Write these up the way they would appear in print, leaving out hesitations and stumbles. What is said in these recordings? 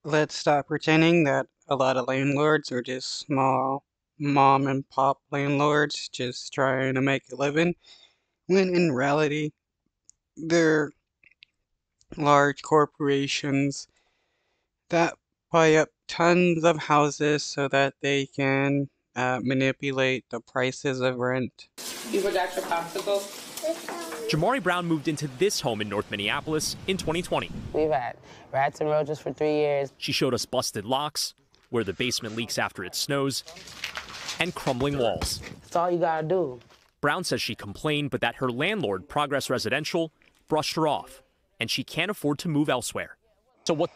Let's stop pretending that a lot of landlords are just small mom and pop landlords just trying to make a living, when in reality, they're large corporations that buy up tons of houses so that they can manipulate the prices of rent. You forgot your popsicle? Jamari Brown moved into this home in North Minneapolis in 2020. We've had rats and roaches for 3 years. She showed us busted locks, where the basement leaks after it snows, and crumbling walls. That's all you gotta do. Brown says she complained, but that her landlord, Progress Residential, brushed her off, and she can't afford to move elsewhere. So what?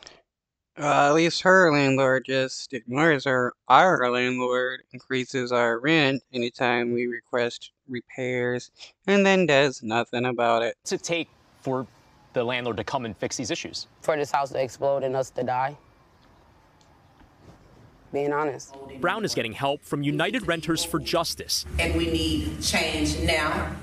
At least her landlord just ignores her. Our landlord increases our rent anytime we request repairs and then does nothing about it. What's it take for the landlord to come and fix these issues? For this house to explode and us to die. Being honest. Brown is getting help from United Renters for Justice. And we need change now.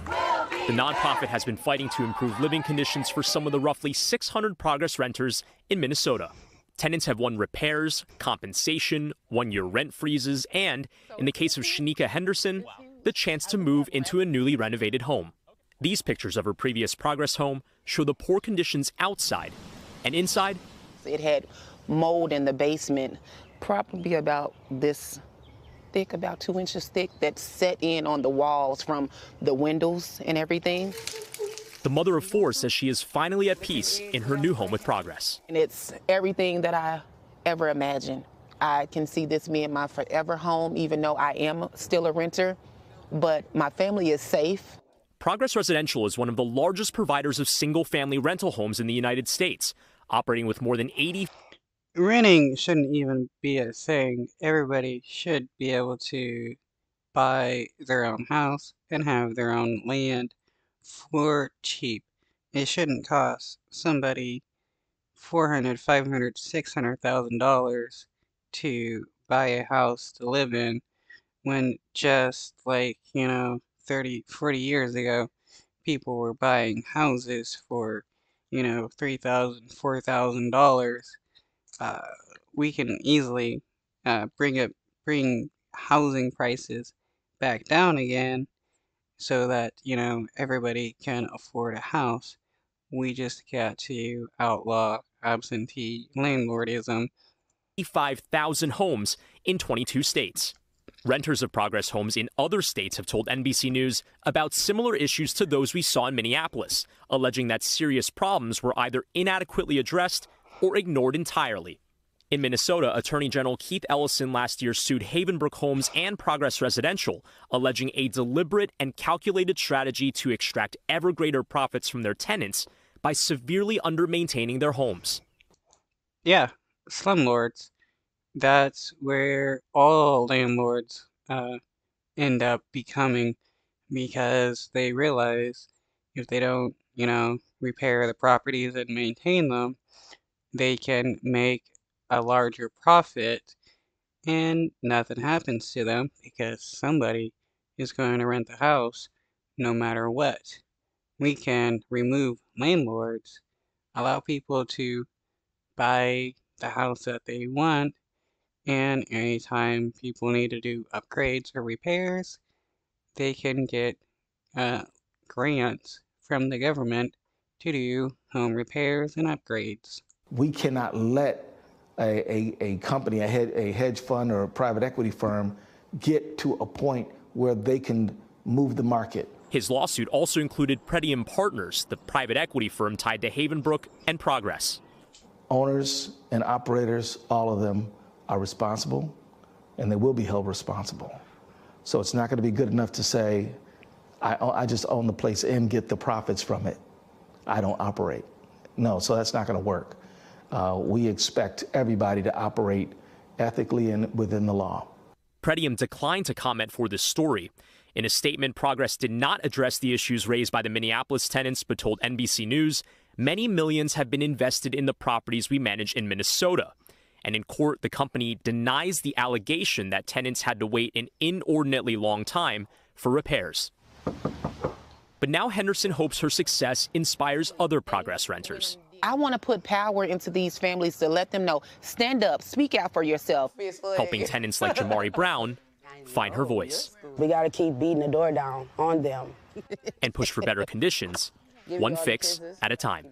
The nonprofit has been fighting to improve living conditions for some of the roughly 600 Progress renters in Minnesota. Tenants have won repairs, compensation, one-year rent freezes, and, in the case of Shanika Henderson, the chance to move into a newly renovated home. These pictures of her previous Progress home show the poor conditions outside, and inside, It had mold in the basement, probably about this thick, about 2 inches thick, that set in on the walls from the windows and everything. the mother of four says she is finally at peace in her new home with Progress. And it's everything that I ever imagined. I can see this being my forever home, even though I am still a renter, but my family is safe. Progress Residential is one of the largest providers of single-family rental homes in the United States, operating with more than 80. Renting shouldn't even be a thing. Everybody should be able to buy their own house and have their own land for cheap. It shouldn't cost somebody $400,000, $500,000, $600,000 to buy a house to live in, when just like, 30, 40 years ago, people were buying houses for, $3,000, $4,000. We can easily bring housing prices back down again so that, everybody can afford a house. We just got to outlaw absentee landlordism. 85,000 homes in 22 states. Renters of Progress homes in other states have told NBC News about similar issues to those we saw in Minneapolis, alleging that serious problems were either inadequately addressed or ignored entirely. In Minnesota, Attorney General Keith Ellison last year sued Havenbrook Homes and Progress Residential, alleging a deliberate and calculated strategy to extract ever greater profits from their tenants by severely under-maintaining their homes. Yeah, slumlords. That's where all landlords end up becoming, because they realize if they don't, repair the properties and maintain them, they can make a larger profit and nothing happens to them because somebody is going to rent the house no matter what. We can remove landlords, allow people to buy the house that they want, and anytime people need to do upgrades or repairs, they can get grants from the government to do home repairs and upgrades. We cannot let a company, a hedge fund or a private equity firm get to a point where they can move the market. His lawsuit also included Pretium Partners, the private equity firm tied to Havenbrook and Progress. Owners and operators, all of them, are responsible, and they will be held responsible. So it's not going to be good enough to say, I just own the place and get the profits from it. I don't operate. No, so that's not going to work. We expect everybody to operate ethically and within the law. Pretium declined to comment for this story. In a statement, Progress did not address the issues raised by the Minneapolis tenants, but told NBC News many millions have been invested in the properties we manage in Minnesota. And in court, the company denies the allegation that tenants had to wait an inordinately long time for repairs. But now Henderson hopes her success inspires other Progress renters. I want to put power into these families to let them know, stand up, speak out for yourself. Helping tenants like Jamari Brown find her voice. We got to keep beating the door down on them. And push for better conditions, one fix at a time.